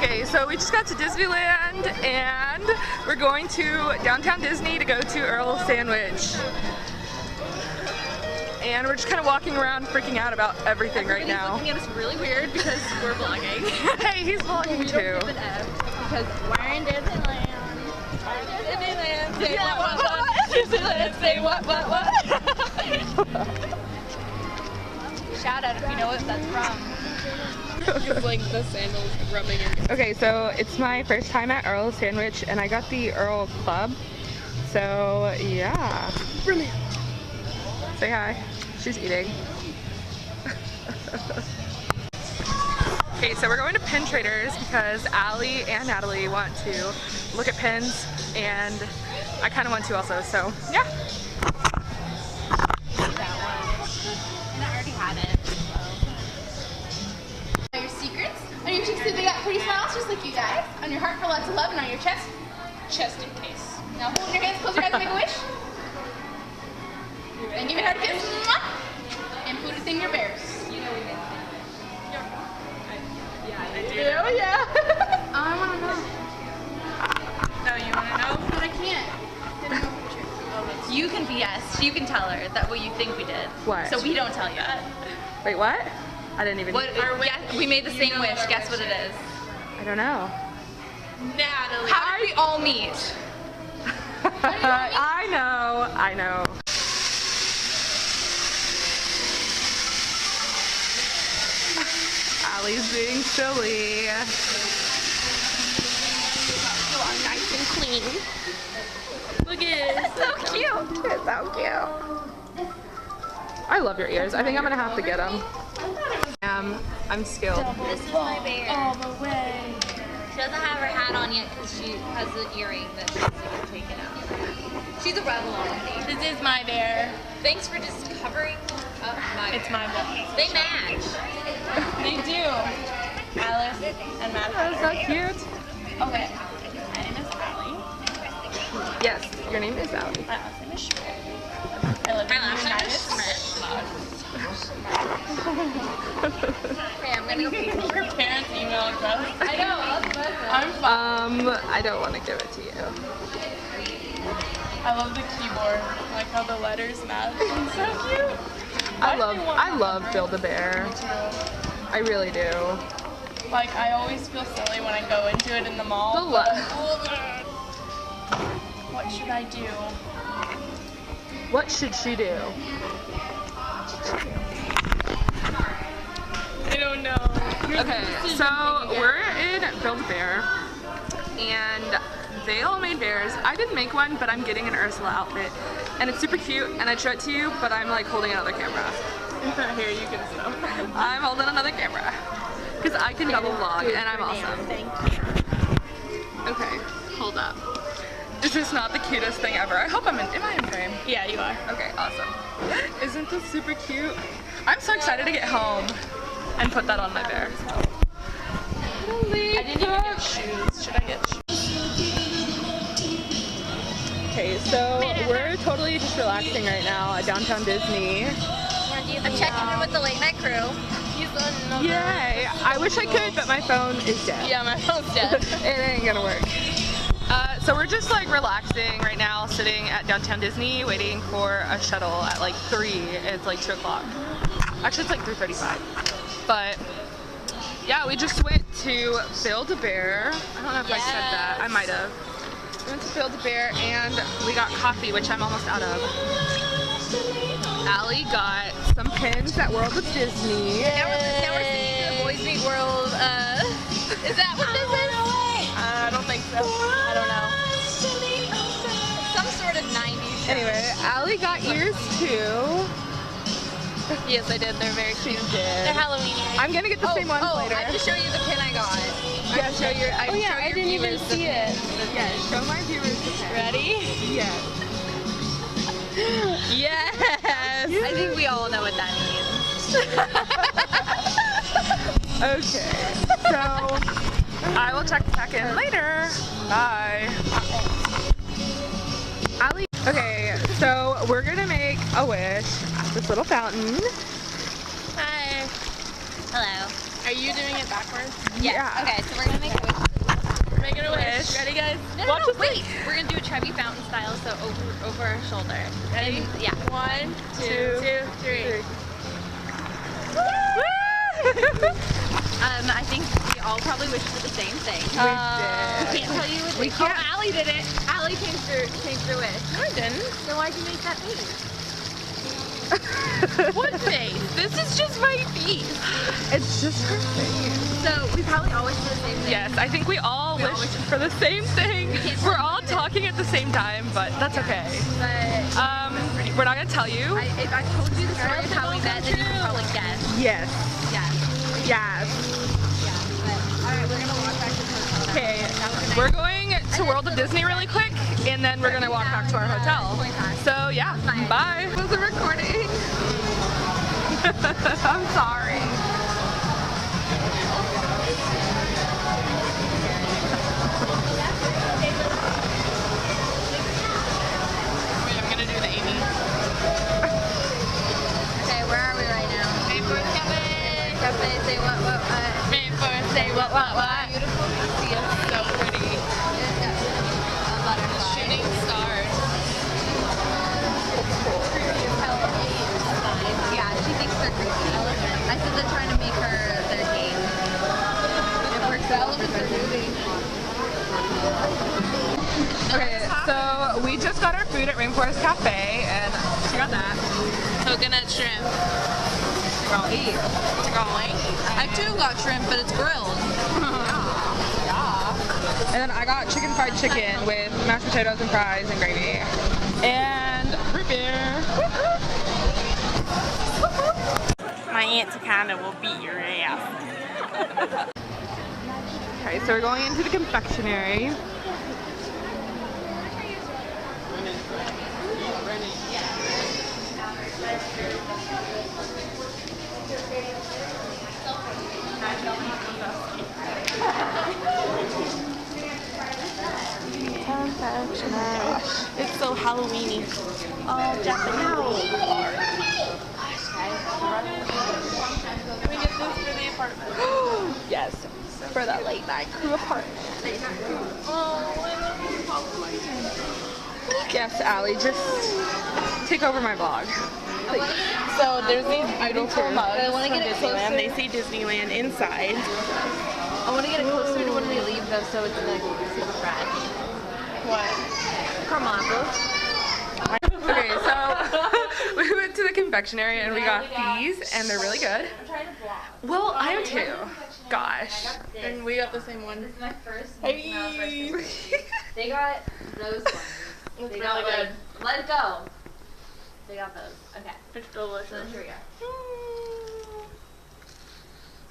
Okay, so we just got to Disneyland and we're going to Downtown Disney to go to Earl's Sandwich. And we're just kind of walking around freaking out about everything right now. Looking at us really weird because we're vlogging. Hey, he's vlogging too. Because we're in Disneyland. Disneyland. Say what? Disneyland. Say what? Shout out if you know what that's from. It's like the sandals rubbing in. Okay, so it's my first time at Earl's Sandwich and I got the Earl Club. So yeah. Brilliant. Say hi. She's eating. Okay, so we're going to Pin Traders because Allie and Natalie want to look at pins and I kind of want to also, so yeah. That one. And I already had it. Your secrets. On your cheeks, they got pretty smiles just like you guys. On your heart for lots of love, and on your chest, chest in case. Now hold in your hands, close your eyes, make a wish. And give your heart a kiss. And put it in your bears. You know we made it. Yeah, I do. Oh yeah. I want to know. No, you want to know? But I can't. Didn't know for sure. You can BS. You can tell her that what you think we did. What? So we don't tell you. Wait, what? I didn't even. What? We made the same wish. Guess what it is? I don't know. Natalie. How did we all meet? I know. Allie's being silly. You are nice and clean. Look at it. It's so cute. It's so cute. I love your ears. I think I'm gonna have to get them. I'm skilled. This is my bear. All the way. She doesn't have her hat on yet because she has the earring that she needs to get taken out. She's a rebel already. This is my bear. Thanks for just covering up my bear. It's my bear. They match. They do. Alice and Matt. That's so cute. Okay. My name is Allie. Yes, your name is Allie. My last name is Schmidt. I live My in the last name United is States. Okay, I'm gonna go pee. Your parents' email address. I know. I'm fine. I don't want to give it to you. I love the keyboard. I like how the letters match. It's so cute. I love Build-A-Bear. I really do. Like, I always feel silly when I go into it in the mall. The but- What should I do? What should she do? I don't know. Okay, so we're in Build-A-Bear, and they all made bears. I didn't make one, but I'm getting an Ursula outfit, and it's super cute, and I'd show it to you, but I'm like holding another camera. Here, you can snow. I'm holding another camera, because I can double vlog, and I'm awesome. Thank you. Okay, hold up. Is this not the cutest thing ever? I hope am I in frame? Yeah, you are. Okay, awesome. Isn't this super cute? I'm so excited to get home and put that on my bear. I didn't even get shoes. Should I get shoes? Okay, so we're totally just relaxing right now at Downtown Disney. I'm checking in with the late night crew. Yay! I wish I could, but my phone is dead. Yeah, my phone's dead. It ain't gonna work. So we're just like relaxing right now, sitting at Downtown Disney, waiting for a shuttle at like 3. It's like 2 o'clock. Actually, it's like 3:35. But yeah, we just went to Build-A-Bear. I don't know if I said that. I might have. We went to Build-A-Bear and we got coffee, which I'm almost out of. Allie got some pins at World of Disney. Now we're singing the Boys Meet World. Is that what this is? I don't think so. I don't know. Some sort of 90s. Anyway, Allie got ears too. Yes, I did. They're very cute. did. They're Halloween earrings. I'm gonna get the same ones later. I have to show you the pin I got. Yeah, show your. I didn't even see it. Yeah, show my viewers the pin. Ready? Yes. Yes. I think we all know what that means. Okay, so I will check back in later. Bye. Allie. Okay, so we're gonna make a wish at this little fountain. Hi. Hello. Are you doing it backwards? Yes. Yeah. Okay, so we're gonna make a wish Making a wish. Ready, guys? No, wait. We're gonna do a Trevi fountain style, so over our shoulder. Ready? And, yeah. 1, 2, 3. I think we all probably wish for the same thing. We Can't tell you what We can't. Oh, Allie did it. Allie changed her wish. I didn't. So why'd you make that face? What face? This is just my face. It's just her face. So we probably always do the same thing. Yes, I think we all wish for the same thing. We're all talking at the same time, but that's okay. But We're not gonna tell you. if I told you the story of how we met, then you could probably guess. Yes. Yeah. Yes. Alright, we're gonna walk back to the hotel. Okay. We're going to World of Disney really quick, and then we're gonna walk back to our hotel. So yeah, bye. Was it recording? I'm sorry. Wait, I'm gonna do the Amy. Okay, where are we right now? Rainforest Cafe. Cafe, say what? Rainforest, say what? Beautiful. See us, so pretty. Shooting stars. Yeah, she thinks they're creepy. I said they're trying to make her their game. It works out for their movie. Okay, so we just got our food at Rainforest Cafe, and she got that. Coconut shrimp. Rolly. I too got shrimp, but it's grilled. And then I got chicken fried chicken with mashed potatoes and fries and gravy. And root beer. My Aunt Takana will beat your ass. Okay, so we're going into the confectionery. It's so Halloweeny. Oh, Japanese. Can we get this for the apartment? Yes, for the late night crew apartment. Yes, Allie, just take over my vlog. So there's these beautiful mugs I wanna from get it Disneyland. closer. They say Disneyland inside. I want to get it closer to when we leave though, so it's like super fresh. What? Carmichael. Okay, so we went to the confectionery and we got these, and they're really good. Well, I am too. Gosh. And we got the same one. My first Hey. They got those ones. It's They really got good. Let it go. They got those. Okay. It's So delicious. here we go.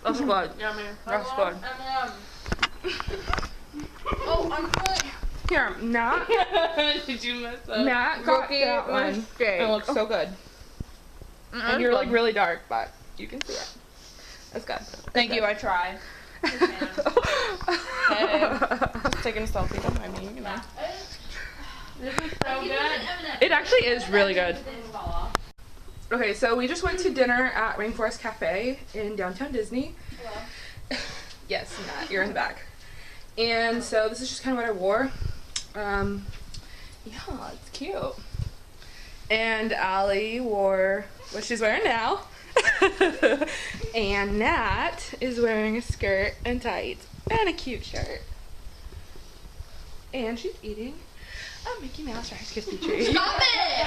That's good. Yummy. That's good. Oh, I'm good. Here, Nat. Did you mess up? Nat got that one. It looks so good. And you're like really dark, but you can see it. That's good. Thank you, I try. Hey, just taking a selfie, don't mind me, you know. This is so good. It actually is really good. Okay, so we just went to dinner at Rainforest Cafe in downtown Disney. Yes, Nat, you're in the back. And so this is just kind of what I wore. Yeah, it's cute. And Allie wore what she's wearing now. And Nat is wearing a skirt and tights and a cute shirt. And she's eating a Mickey Mouse Rice Krispie treat. Stop it!